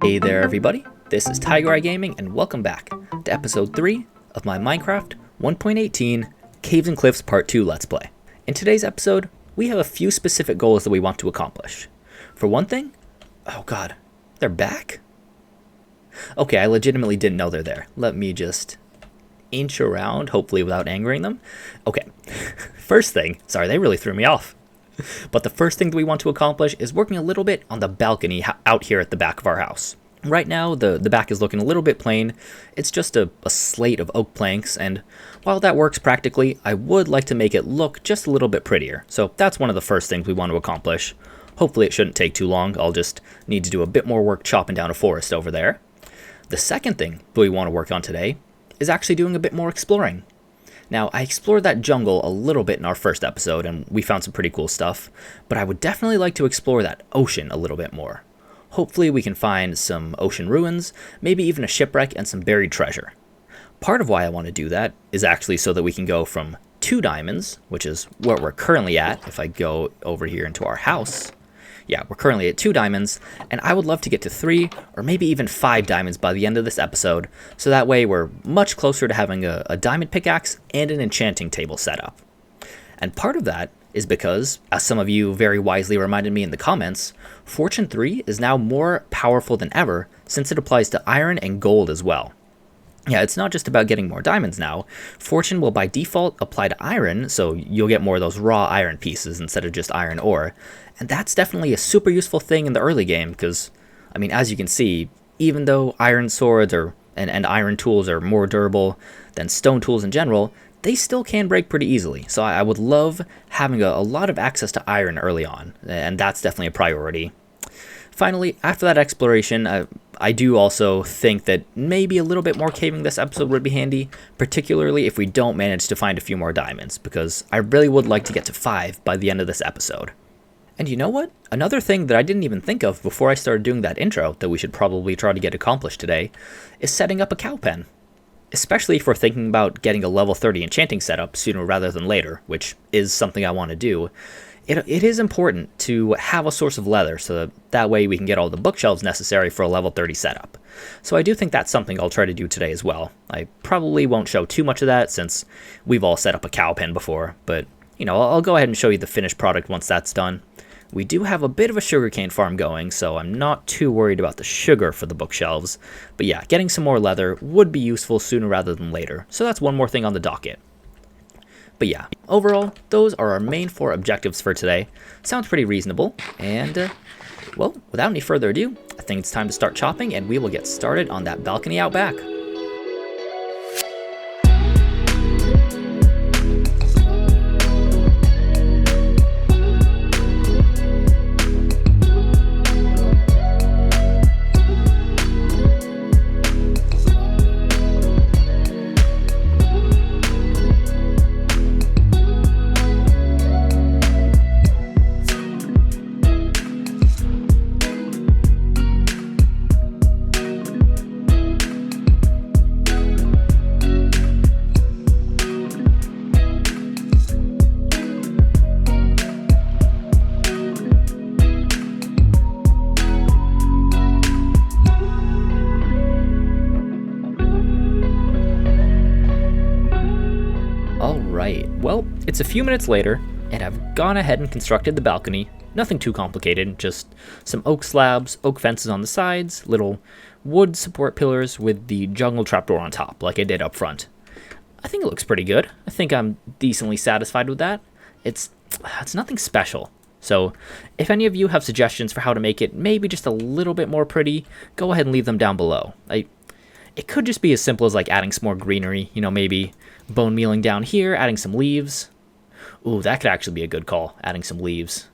Hey there everybody, this is Tiger Eye Gaming and welcome back to episode 3 of my Minecraft 1.18 Caves and Cliffs Part 2 Let's Play. In today's episode, we have a few specific goals that we want to accomplish. For one thing, oh god, they're back? Okay, I legitimately didn't know they're there. Let me just inch around, hopefully without angering them. Okay, first thing, sorry, they really threw me off. But the first thing that we want to accomplish is working a little bit on the balcony out here at the back of our house. Right now, the back is looking a little bit plain. It's just a slate of oak planks, and while that works practically, I would like to make it look just a little bit prettier. So that's one of the first things we want to accomplish. Hopefully it shouldn't take too long. I'll just need to do a bit more work chopping down a forest over there. The second thing that we want to work on today is actually doing a bit more exploring. Now, I explored that jungle a little bit in our first episode, and we found some pretty cool stuff, but I would definitely like to explore that ocean a little bit more. Hopefully we can find some ocean ruins, maybe even a shipwreck and some buried treasure. Part of why I want to do that is actually so that we can go from 2 diamonds, which is where we're currently at. If I go over here into our house, yeah, we're currently at 2 diamonds, and I would love to get to 3 or maybe even 5 diamonds by the end of this episode, so that way we're much closer to having a diamond pickaxe and an enchanting table set up. And part of that is because, as some of you very wisely reminded me in the comments, Fortune 3 is now more powerful than ever since it applies to iron and gold as well. Yeah, it's not just about getting more diamonds now. Fortune will by default apply to iron, so you'll get more of those raw iron pieces instead of just iron ore. And that's definitely a super useful thing in the early game because, I mean, as you can see, even though iron swords and iron tools are more durable than stone tools in general, they still can break pretty easily. So I would love having a lot of access to iron early on, and that's definitely a priority. Finally, after that exploration, I do also think that maybe a little bit more caving this episode would be handy, particularly if we don't manage to find a few more diamonds, because I really would like to get to 5 by the end of this episode. And you know what? Another thing that I didn't even think of before I started doing that intro that we should probably try to get accomplished today is setting up a cow pen. Especially if we're thinking about getting a level 30 enchanting setup sooner rather than later, which is something I want to do. It is important to have a source of leather so that way we can get all the bookshelves necessary for a level 30 setup. So I do think that's something I'll try to do today as well. I probably won't show too much of that since we've all set up a cow pen before, but you know, I'll go ahead and show you the finished product once that's done. We do have a bit of a sugarcane farm going, so I'm not too worried about the sugar for the bookshelves. But yeah, getting some more leather would be useful sooner rather than later, so that's one more thing on the docket. But yeah, overall, those are our main 4 objectives for today. Sounds pretty reasonable, and well, without any further ado, I think it's time to start chopping, and we will get started on that balcony out back. Alright, well, it's a few minutes later, and I've gone ahead and constructed the balcony. Nothing too complicated, just some oak slabs, oak fences on the sides, little wood support pillars with the jungle trapdoor on top, like I did up front. I think it looks pretty good. I think I'm decently satisfied with that. It's nothing special. So, if any of you have suggestions for how to make it maybe just a little bit more pretty, go ahead and leave them down below. It could just be as simple as like adding some more greenery, you know, maybe bone mealing down here, adding some leaves. Ooh, that could actually be a good call, adding some leaves.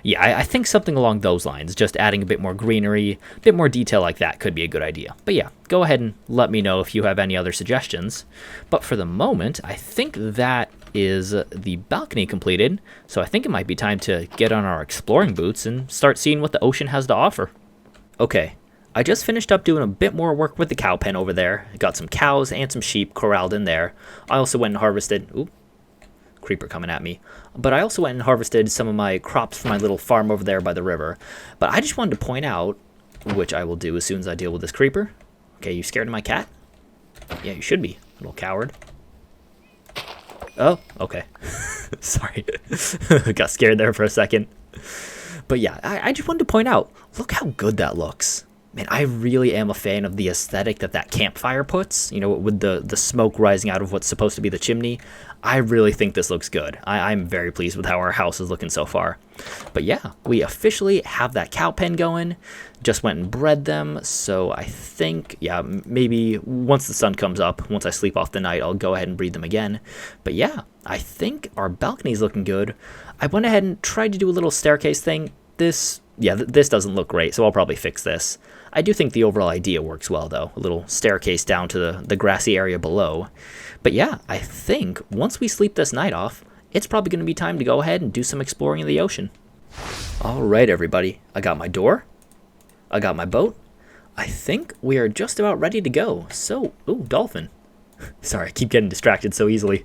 Yeah, I think something along those lines, just adding a bit more greenery, a bit more detail like that could be a good idea. But yeah, go ahead and let me know if you have any other suggestions. But for the moment, I think that is the balcony completed, so I think it might be time to get on our exploring boots and start seeing what the ocean has to offer. Okay, I just finished up doing a bit more work with the cow pen over there. Got some cows and some sheep corralled in there. I also went and harvested... Ooh, creeper coming at me. But I also went and harvested some of my crops from my little farm over there by the river. But I just wanted to point out, which I will do as soon as I deal with this creeper. Okay, you scared of my cat? Yeah, you should be, little coward. Oh, okay. Sorry. Got scared there for a second. But yeah, I just wanted to point out, look how good that looks. Man, I really am a fan of the aesthetic that campfire puts, you know, with the smoke rising out of what's supposed to be the chimney. I really think this looks good. I'm very pleased with how our house is looking so far. But yeah, we officially have that cow pen going. Just went and bred them, so I think, yeah, maybe once the sun comes up, once I sleep off the night, I'll go ahead and breed them again. But yeah, I think our balcony's looking good. I went ahead and tried to do a little staircase thing. This doesn't look great, so I'll probably fix this. I do think the overall idea works well, though. A little staircase down to the grassy area below. But yeah, I think once we sleep this night off, it's probably going to be time to go ahead and do some exploring in the ocean. All right, everybody. I got my door. I got my boat. I think we are just about ready to go. So, ooh, dolphin. Sorry, I keep getting distracted so easily.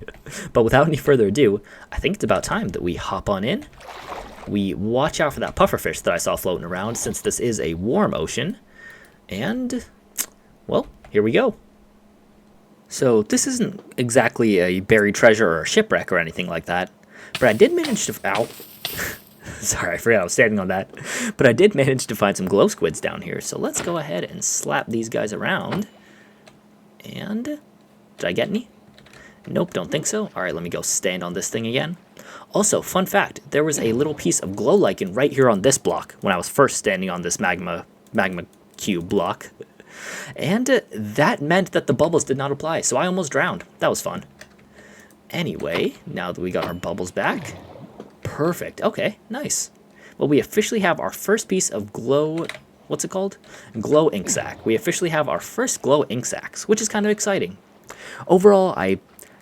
But without any further ado, I think it's about time that we hop on in. We watch out for that pufferfish that I saw floating around, since this is a warm ocean. And, well, here we go. So this isn't exactly a buried treasure or a shipwreck or anything like that, but I did manage to... Ow. Sorry, I forgot I was standing on that. But I did manage to find some glow squids down here, so let's go ahead and slap these guys around. And, did I get any? Nope, don't think so. All right, let me go stand on this thing again. Also, fun fact, there was a little piece of glow lichen right here on this block when I was first standing on this magma cube block. And that meant that the bubbles did not apply, so I almost drowned. That was fun. Anyway, now that we got our bubbles back, perfect. Okay, nice. Well, we officially have our first piece of glow... What's it called? Glow ink sac. We officially have our first glow ink sacs, which is kind of exciting. Overall, I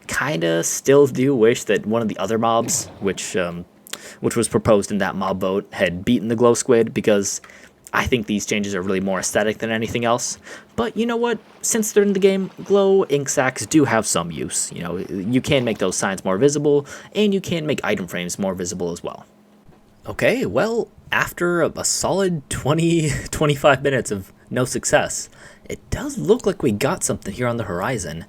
kind of still do wish that one of the other mobs, which was proposed in that mob vote, had beaten the glow squid, because I think these changes are really more aesthetic than anything else. But you know what? Since they're in the game, glow ink sacs do have some use. You know, you can make those signs more visible, and you can make item frames more visible as well. Okay, well, after a solid 20-25 minutes of no success, it does look like we got something here on the horizon.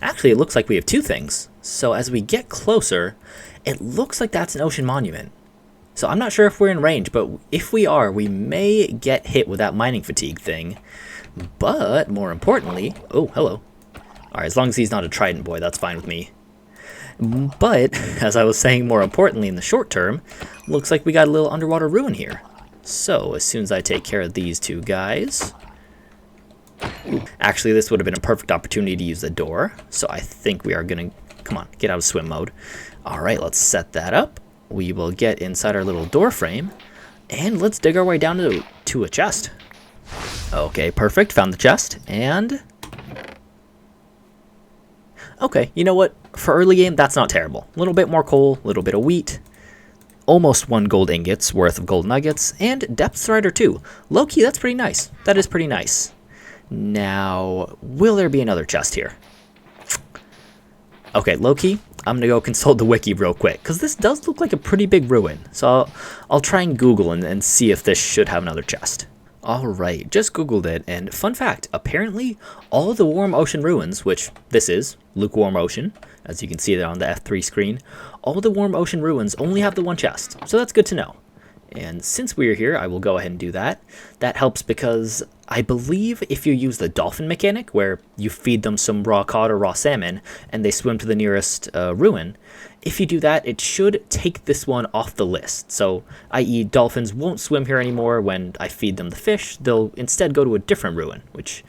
Actually, it looks like we have two things. So as we get closer, it looks like that's an ocean monument. So I'm not sure if we're in range, but if we are, we may get hit with that mining fatigue thing. But more importantly, oh, hello. All right, as long as he's not a trident boy, that's fine with me. But as I was saying, more importantly in the short term, looks like we got a little underwater ruin here. So as soon as I take care of these two guys... Actually, this would have been a perfect opportunity to use the door. So I think we are going to... Come on, get out of swim mode. All right, let's set that up. We will get inside our little door frame. And let's dig our way down to a chest. Okay, perfect. Found the chest. And... Okay, you know what? For early game, that's not terrible. A little bit more coal, a little bit of wheat. Almost 1 gold ingots worth of gold nuggets. And depth strider 2. Low-key, that's pretty nice. That is pretty nice. Now, will there be another chest here? Okay, low-key, I'm going to go consult the wiki real quick, because this does look like a pretty big ruin. So I'll try and Google and see if this should have another chest. Alright, just Googled it, and fun fact, apparently all of the warm ocean ruins, which this is, lukewarm ocean, as you can see there on the F3 screen, all of the warm ocean ruins only have the one chest, so that's good to know. And since we're here, I will go ahead and do that. That helps because I believe if you use the dolphin mechanic, where you feed them some raw cod or raw salmon, and they swim to the nearest ruin, if you do that, it should take this one off the list. So, i.e. dolphins won't swim here anymore when I feed them the fish. They'll instead go to a different ruin, which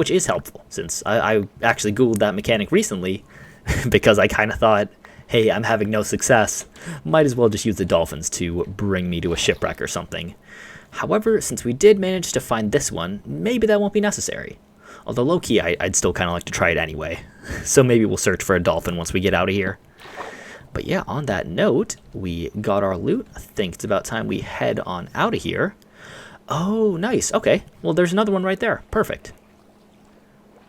is helpful, since I actually Googled that mechanic recently because I kind of thought, hey, I'm having no success, might as well just use the dolphins to bring me to a shipwreck or something. However, since we did manage to find this one, maybe that won't be necessary. Although low-key, I'd still kind of like to try it anyway. So maybe we'll search for a dolphin once we get out of here. But yeah, on that note, we got our loot. I think it's about time we head on out of here. Oh, nice. Okay, well, there's another one right there. Perfect.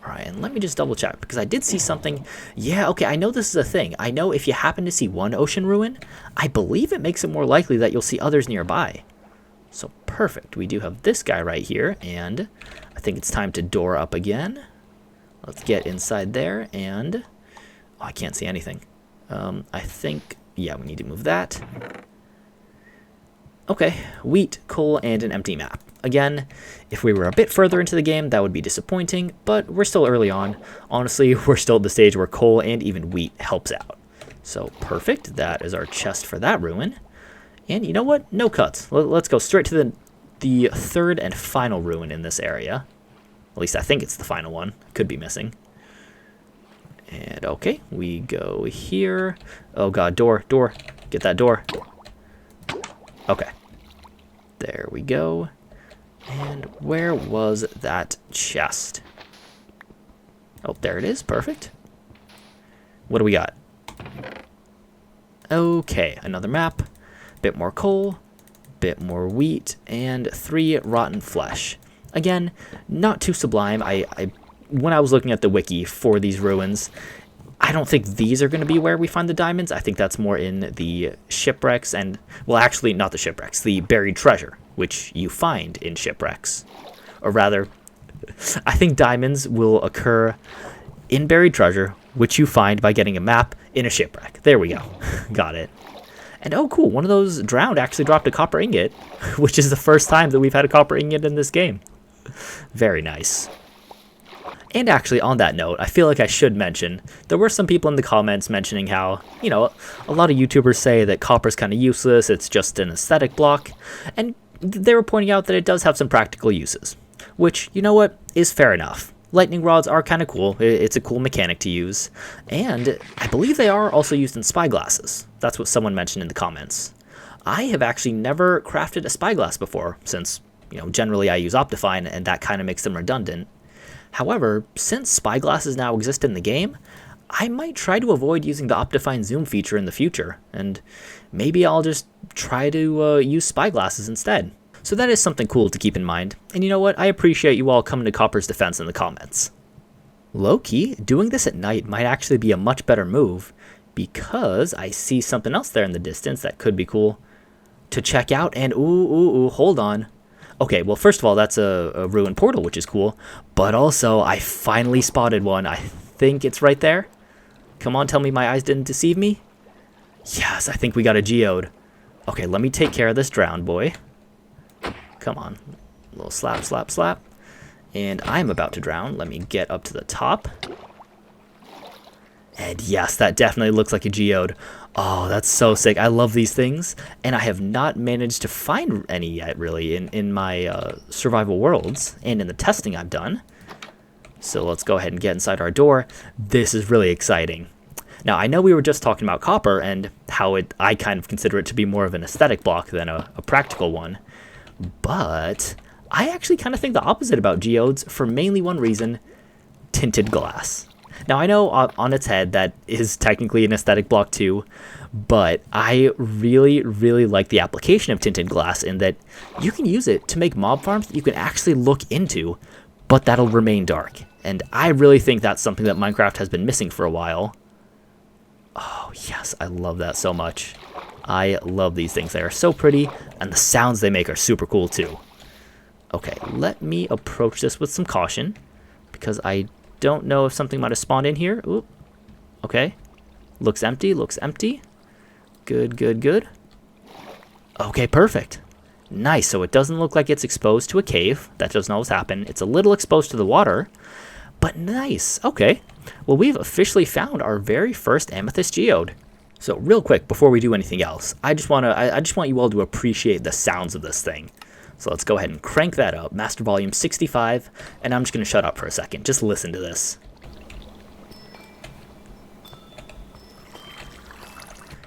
Alright, and let me just double check, because I did see something. Yeah, okay, I know this is a thing. I know if you happen to see one ocean ruin, I believe it makes it more likely that you'll see others nearby. So perfect. We do have this guy right here, and I think it's time to door up again. Let's get inside there, and oh, I can't see anything. I think, yeah, we need to move that. Okay, wheat, coal, and an empty map. Again, if we were a bit further into the game, that would be disappointing, but we're still early on. Honestly, we're still at the stage where coal and even wheat helps out. So perfect, that is our chest for that ruin. And you know what? No cuts. Let's go straight to the third and final ruin in this area. At least I think it's the final one. Could be missing. And okay, we go here. Oh god, door. Get that door. Okay. There we go. And where was that chest? Oh, there it is. Perfect. What do we got? Okay, another map. Bit more coal. Bit more wheat. And 3 rotten flesh. Again, not too sublime. When I was looking at the wiki for these ruins, I don't think these are going to be where we find the diamonds. I think that's more in the shipwrecks and, well, actually not the shipwrecks, the buried treasure, which you find in shipwrecks. Or rather, I think diamonds will occur in buried treasure, which you find by getting a map in a shipwreck. There we go. Got it. And oh cool, one of those drowned actually dropped a copper ingot, which is the first time that we've had a copper ingot in this game. Very nice. And actually, on that note, I feel like I should mention, there were some people in the comments mentioning how, you know, a lot of YouTubers say that copper's kind of useless, it's just an aesthetic block, and they were pointing out that it does have some practical uses, which, you know what, is fair enough. Lightning rods are kind of cool, it's a cool mechanic to use, and I believe they are also used in spyglasses. That's what someone mentioned in the comments. I have actually never crafted a spyglass before, since, you know, generally I use Optifine, and that kind of makes them redundant. However, since spyglasses now exist in the game, I might try to avoid using the Optifine zoom feature in the future, and maybe I'll just try to use spyglasses instead. So that is something cool to keep in mind, and you know what, I appreciate you all coming to Copper's defense in the comments. Low-key, doing this at night might actually be a much better move, because I see something else there in the distance that could be cool to check out, and ooh, hold on. Okay, well, first of all, that's a ruined portal, which is cool. But also, I finally spotted one. I think it's right there. Come on, tell me my eyes didn't deceive me. Yes, I think we got a geode. Okay, let me take care of this drowned boy. Come on. A little slap. And I'm about to drown. Let me get up to the top. And yes, that definitely looks like a geode. Oh, that's so sick. I love these things. And I have not managed to find any yet, really, in my survival worlds and in the testing I've done. So let's go ahead and get inside our door. This is really exciting. Now, I know we were just talking about copper and how I kind of consider it to be more of an aesthetic block than a practical one. But I actually kind of think the opposite about geodes for mainly one reason: tinted glass. Now, I know on its head that is technically an aesthetic block too, but I really like the application of tinted glass in that you can use it to make mob farms that you can actually look into, but that'll remain dark. And I really think that's something that Minecraft has been missing for a while. Oh, yes, I love that so much. I love these things. They are so pretty, and the sounds they make are super cool too. Okay, let me approach this with some caution, because I don't know if something might have spawned in here. Oop. Okay. Looks empty. Good. Okay, perfect. Nice. So it doesn't look like it's exposed to a cave. That doesn't always happen. It's a little exposed to the water, but nice. Okay. Well, we've officially found our very first amethyst geode. So real quick, before we do anything else, I just want you all to appreciate the sounds of this thing. So let's go ahead and crank that up, master volume 65, and I'm just going to shut up for a second. Just listen to this.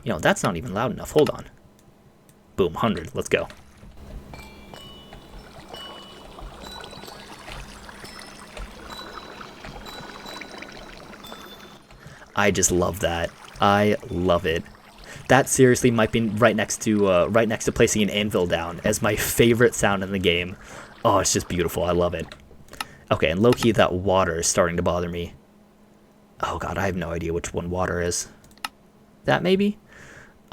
You know, that's not even loud enough. Hold on. Boom, 100. Let's go. I just love that. I love it. That seriously might be right next to placing an anvil down as my favorite sound in the game. Oh, it's just beautiful. I love it. Okay, and low-key, that water is starting to bother me. Oh god, I have no idea which one water is. That maybe?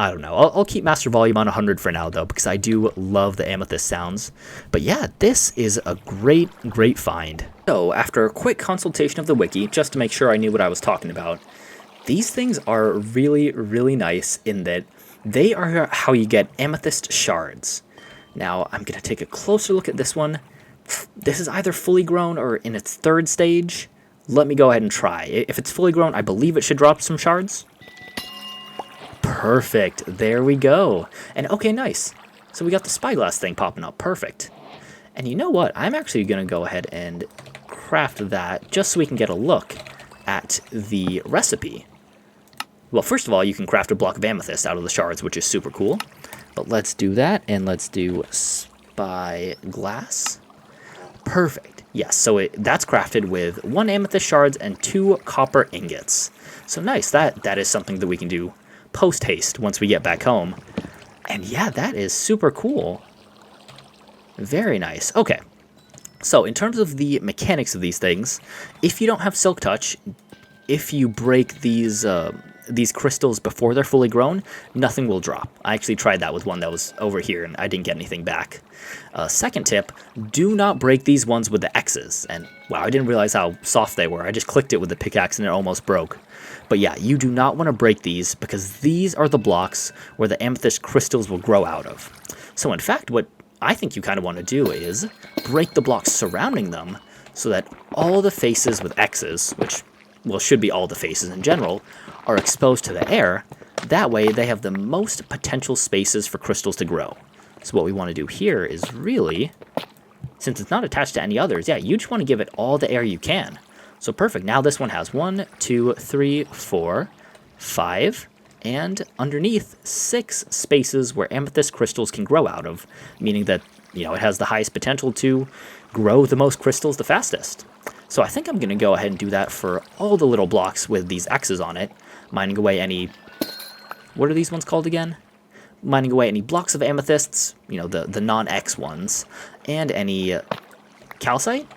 I don't know. I'll keep master volume on 100 for now, though, because I do love the amethyst sounds. But yeah, this is a great, great find. So, after a quick consultation of the wiki, just to make sure I knew what I was talking about, these things are really, really nice in that they are how you get amethyst shards. Now, I'm going to take a closer look at this one. This is either fully grown or in its third stage. Let me go ahead and try. If it's fully grown, I believe it should drop some shards. Perfect. There we go. And okay, nice. So we got the spyglass thing popping up. Perfect. And you know what? I'm actually going to go ahead and craft that just so we can get a look at the recipe. Well, first of all, you can craft a block of amethyst out of the shards, which is super cool. But let's do that, and let's do spyglass. Perfect. Yes, so that's crafted with 1 amethyst shards and 2 copper ingots. So nice. That is something that we can do post-haste once we get back home. And yeah, that is super cool. Very nice. Okay. So in terms of the mechanics of these things, if you don't have Silk Touch, if you break these crystals before they're fully grown, nothing will drop. I actually tried that with one that was over here, and I didn't get anything back. Second tip, do not break these ones with the X's. And wow, I didn't realize how soft they were. I just clicked it with the pickaxe and it almost broke. But yeah, you do not want to break these because these are the blocks where the amethyst crystals will grow out of. So in fact, what I think you kind of want to do is break the blocks surrounding them so that all the faces with X's, which, well, should be all the faces in general, are exposed to the air. That way they have the most potential spaces for crystals to grow. So what we want to do here is really, since it's not attached to any others, yeah, you just want to give it all the air you can. So perfect. Now this one has 1, 2, 3, 4, 5, and underneath 6 spaces where amethyst crystals can grow out of, meaning that, you know, it has the highest potential to grow the most crystals the fastest. So I think I'm going to go ahead and do that for all the little blocks with these X's on it, mining away any, what are these ones called again? Mining away any blocks of amethysts, you know, the non-X ones, and any calcite?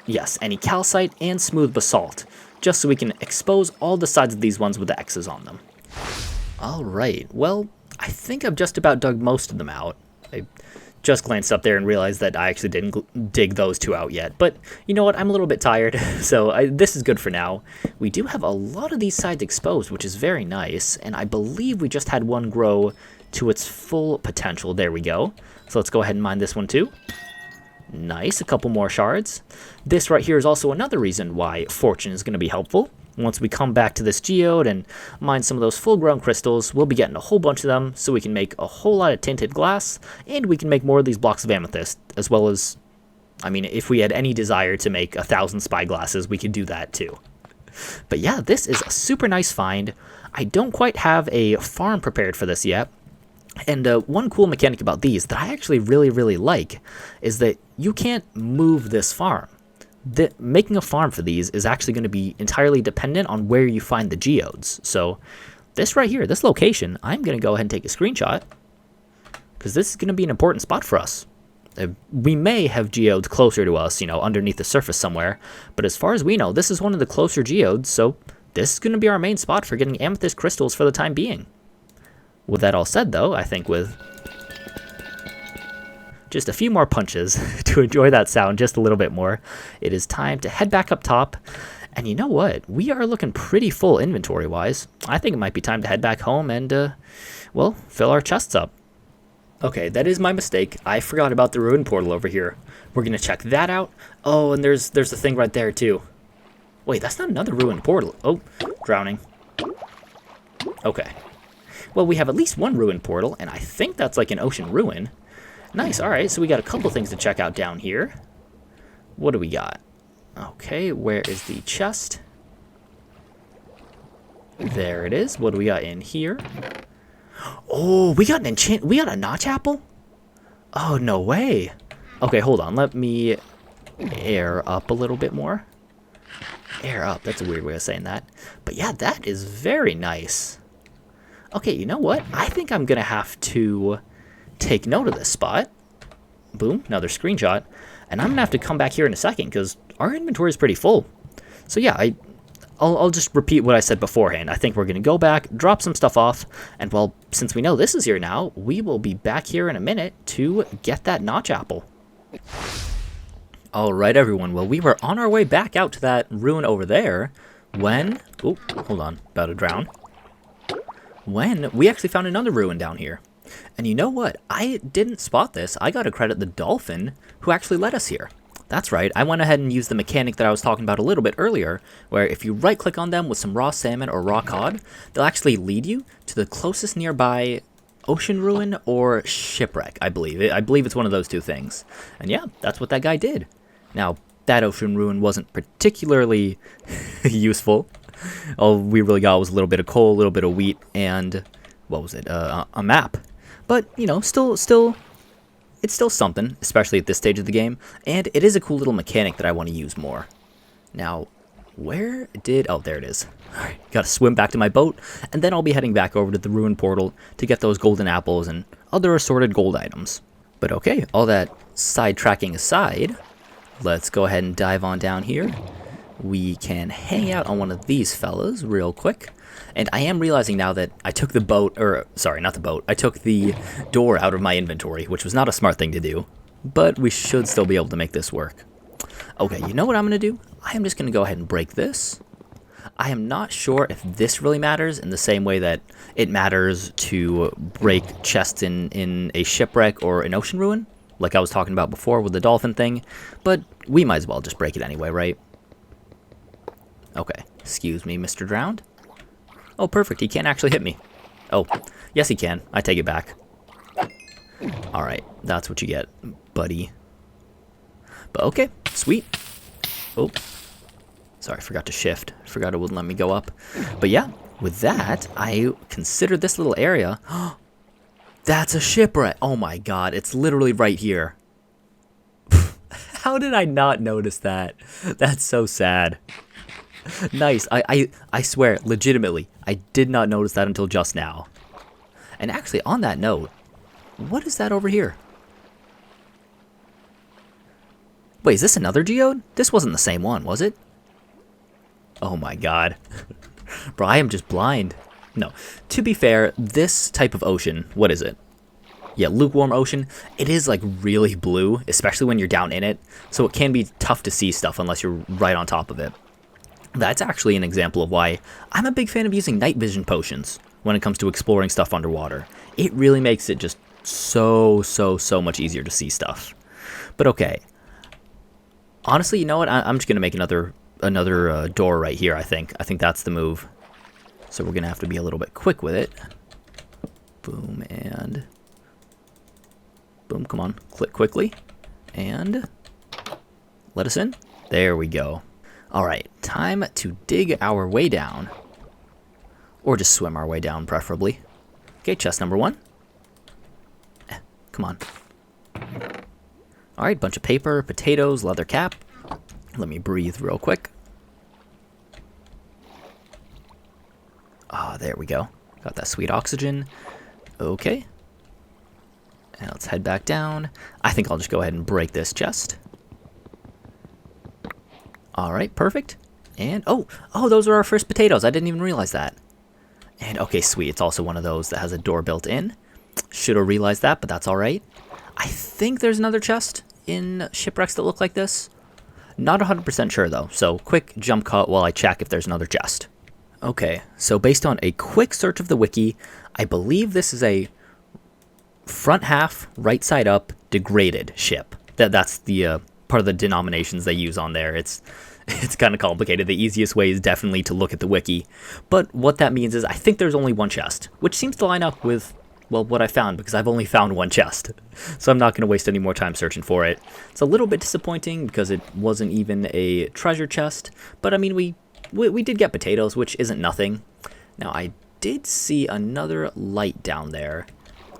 Yes, any calcite and smooth basalt, just so we can expose all the sides of these ones with the X's on them. Alright, well, I think I've just about dug most of them out. I just glanced up there and realized that I actually didn't dig those 2 out yet. But you know what, I'm a little bit tired, so this is good for now. We do have a lot of these sides exposed, which is very nice, and I believe we just had one grow to its full potential. There we go. So let's go ahead and mine this one too. Nice, a couple more shards. This right here is also another reason why fortune is going to be helpful. Once we come back to this geode and mine some of those full-grown crystals, we'll be getting a whole bunch of them, so we can make a whole lot of tinted glass, and we can make more of these blocks of amethyst, as well as, I mean, if we had any desire to make 1,000 spyglasses, we could do that too. But yeah, this is a super nice find. I don't quite have a farm prepared for this yet. And one cool mechanic about these that I actually really, really like is that you can't move this farm. Making a farm for these is actually going to be entirely dependent on where you find the geodes. So this right here, this location, I'm going to go ahead and take a screenshot because this is going to be an important spot for us. We may have geodes closer to us, you know, underneath the surface somewhere, but as far as we know, this is one of the closer geodes, so this is going to be our main spot for getting amethyst crystals for the time being. With that all said, though, I think with just a few more punches to enjoy that sound just a little bit more, it is time to head back up top. And you know what? We are looking pretty full inventory-wise. I think it might be time to head back home and, well, fill our chests up. Okay, that is my mistake. I forgot about the ruin portal over here. We're going to check that out. Oh, and there's the thing right there, too. Wait, that's not another ruin portal. Oh, drowning. Okay. Well, we have at least one ruin portal, and I think that's like an ocean ruin. Nice, alright, so we got a couple things to check out down here. What do we got? Okay, where is the chest? There it is. What do we got in here? Oh, we got a notch apple? Oh, no way. Okay, hold on. Let me air up a little bit more. Air up, that's a weird way of saying that. But yeah, that is very nice. Okay, you know what? I think I'm going to have to take note of this spot. Boom, another screenshot. And I'm going to have to come back here in a second because our inventory is pretty full. So yeah, I'll just repeat what I said beforehand. I think we're going to go back, drop some stuff off, and well, since we know this is here now, we will be back here in a minute to get that notch apple. Alright everyone, well we were on our way back out to that ruin over there when... Oh, hold on, about to drown. When we actually found another ruin down here. And you know what? I didn't spot this. I gotta credit the dolphin who actually led us here. That's right, I went ahead and used the mechanic that I was talking about a little bit earlier, where if you right-click on them with some raw salmon or raw cod, they'll actually lead you to the closest nearby ocean ruin or shipwreck, I believe. I believe it's one of those two things. And yeah, that's what that guy did. Now, that ocean ruin wasn't particularly useful. All we really got was a little bit of coal, a little bit of wheat, and, what was it, a map. But, you know, it's still something, especially at this stage of the game, and it is a cool little mechanic that I want to use more. Now, where did... Oh, there it is. Alright, gotta swim back to my boat, and then I'll be heading back over to the ruin portal to get those golden apples and other assorted gold items. But okay, all that sidetracking aside, let's go ahead and dive on down here. We can hang out on one of these fellas real quick. And I am realizing now that I took the boat, or sorry, not the boat, I took the door out of my inventory, which was not a smart thing to do, but we should still be able to make this work. Okay, you know what I'm going to do? I am just going to go ahead and break this. I am not sure if this really matters in the same way that it matters to break chests in a shipwreck or an ocean ruin, like I was talking about before with the dolphin thing, but we might as well just break it anyway, right? Okay, excuse me, Mr. Drowned. Oh, perfect. He can't actually hit me. Oh, yes, he can. I take it back. Alright, that's what you get, buddy. But okay, sweet. Oh, sorry, I forgot to shift. I forgot it wouldn't let me go up. But yeah, with that, I consider this little area... That's a shipwreck! Oh my god, it's literally right here. How did I not notice that? That's so sad. Nice. I swear, legitimately, I did not notice that until just now. And actually, on that note, what is that over here? Wait, is this another geode? This wasn't the same one, was it? Oh my god. Bro, I am just blind. No, to be fair, this type of ocean, what is it? Yeah, lukewarm ocean, it is like really blue, especially when you're down in it, so it can be tough to see stuff unless you're right on top of it. That's actually an example of why I'm a big fan of using night vision potions when it comes to exploring stuff underwater. It really makes it just so much easier to see stuff. But okay. Honestly, you know what? I'm just going to make another door right here, I think. I think that's the move. So we're going to have to be a little bit quick with it. Boom and... Boom, come on. Click quickly. And... let us in. There we go. Alright, time to dig our way down. Or just swim our way down, preferably. Okay, chest number 1. Come on. Alright, bunch of paper, potatoes, leather cap. Let me breathe real quick. Ah, there we go. Got that sweet oxygen. Okay. And let's head back down. I think I'll just go ahead and break this chest. Alright, perfect. And, oh, those are our first potatoes. I didn't even realize that. And, okay, sweet. It's also one of those that has a door built in. Should have realized that, but that's alright. I think there's another chest in shipwrecks that look like this. Not 100% sure, though. So, quick jump cut while I check if there's another chest. Okay, so based on a quick search of the wiki, I believe this is a front half, right side up, degraded ship. That's the part of the denominations they use on there. It's kind of complicated. The easiest way is definitely to look at the wiki. But what that means is I think there's only one chest, which seems to line up with, well, what I found, because I've only found one chest. So I'm not going to waste any more time searching for it. It's a little bit disappointing because it wasn't even a treasure chest. But I mean, we did get potatoes, which isn't nothing. Now, I did see another light down there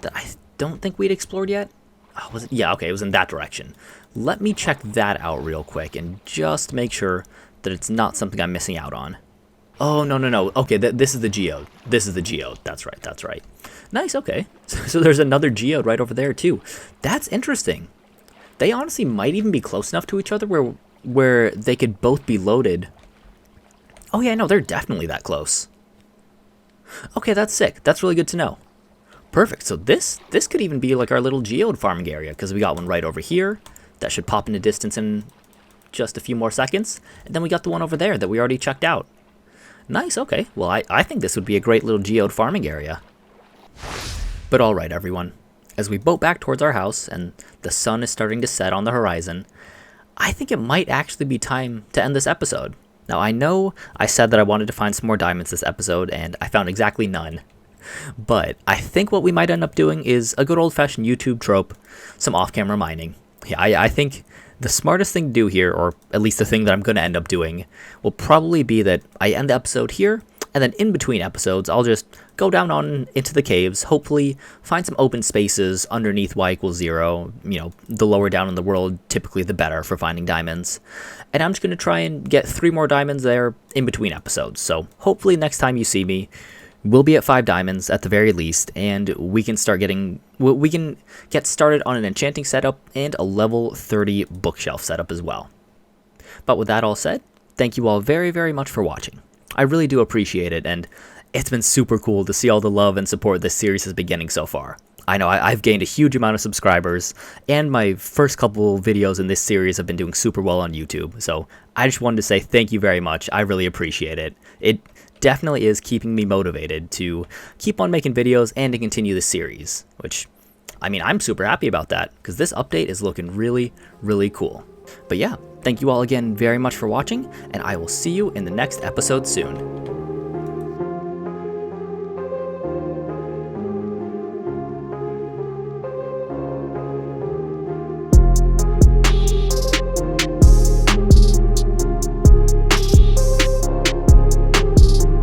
that I don't think we'd explored yet. Oh, was it? Yeah, okay, it was in that direction. Let me check that out real quick and just make sure that it's not something I'm missing out on. Oh, no. Okay, this is the geode. This is the geode. That's right. Nice, okay. So there's another geode right over there, too. That's interesting. They honestly might even be close enough to each other where they could both be loaded Oh yeah, no, they're definitely that close. Okay, that's sick. That's really good to know. Perfect. So this could even be like our little geode farming area, because we got one right over here that should pop into distance in just a few more seconds. And then we got the one over there that we already checked out. Nice, okay. Well, I think this would be a great little geode farming area. But alright, everyone. As we boat back towards our house and the sun is starting to set on the horizon, I think it might actually be time to end this episode. Now, I know I said that I wanted to find some more diamonds this episode, and I found exactly none. But I think what we might end up doing is a good old-fashioned YouTube trope, some off-camera mining. Yeah, I think the smartest thing to do here, or at least the thing that I'm going to end up doing, will probably be that I end the episode here, and then in between episodes, I'll just go down on into the caves, hopefully find some open spaces underneath y=0. You know, the lower down in the world, typically the better for finding diamonds. And I'm just going to try and get 3 more diamonds there in between episodes. So hopefully next time you see me, we'll be at 5 diamonds at the very least, and we can get started on an enchanting setup and a level 30 bookshelf setup as well. But with that all said, thank you all very, very much for watching. I really do appreciate it, and it's been super cool to see all the love and support this series has been getting so far. I know I've gained a huge amount of subscribers, and my first couple videos in this series have been doing super well on YouTube, so I just wanted to say thank you very much. I really appreciate it. It definitely is keeping me motivated to keep on making videos and to continue this series, which, I mean, I'm super happy about that, because this update is looking really, really cool. But yeah, thank you all again very much for watching, and I will see you in the next episode soon.